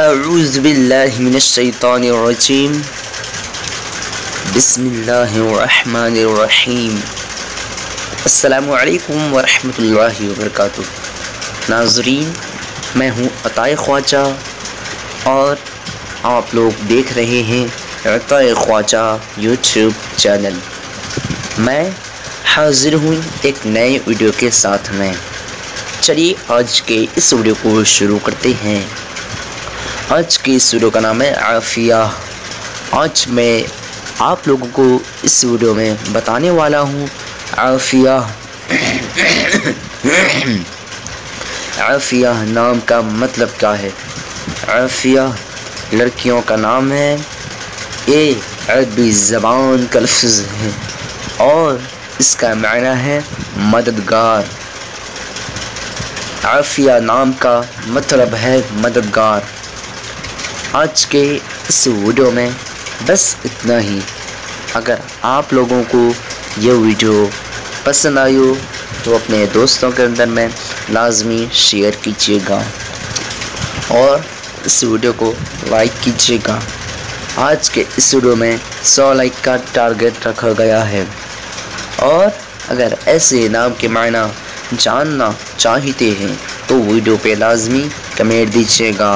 اعوذ باللہ من الشیطان الرجیم بسم اللہ الرحمن الرحیم السلام علیکم ورحمۃ اللہ وبرکاتہ۔ ناظرین، میں ہوں عطائے خواجہ اور آپ لوگ دیکھ رہے ہیں عطائے خواجہ یوٹیوب چینل۔ میں حاضر ہوں ایک نئے ویڈیو کے ساتھ میں۔ چلیے آج کے اس ویڈیو کو شروع کرتے ہیں۔ آج کی اس ویڈیو کا نام ہے عافیہ۔ آج میں آپ لوگوں کو اس ویڈیو میں بتانے والا ہوں عافیہ۔ عافیہ نام کا مطلب کیا ہے؟ عافیہ لڑکیوں کا نام ہے، یہ عربی زبان کا لفظ ہے اور اس کا معنی ہے مددگار۔ عافیہ نام کا مطلب ہے مددگار۔ آج کے اس ویڈیو میں بس اتنا ہی۔ اگر آپ لوگوں کو یہ ویڈیو پسند آئی ہو تو اپنے دوستوں کے اندر میں لازمی شیئر کیجیے گا اور اس ویڈیو کو لائک کیجیے گا۔ آج کے اس ویڈیو میں 100 لائک کا ٹارگٹ رکھا گیا ہے، اور اگر ایسے نام کے معنی جاننا چاہتے ہیں تو ویڈیو پہ لازمی کمنٹ دیجیے گا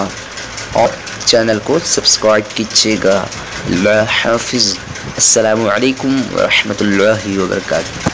اور چینل کو سبسکرائب کیجیے گا۔ اللہ حافظ۔ السلام علیکم ورحمۃ اللہ وبرکاتہ۔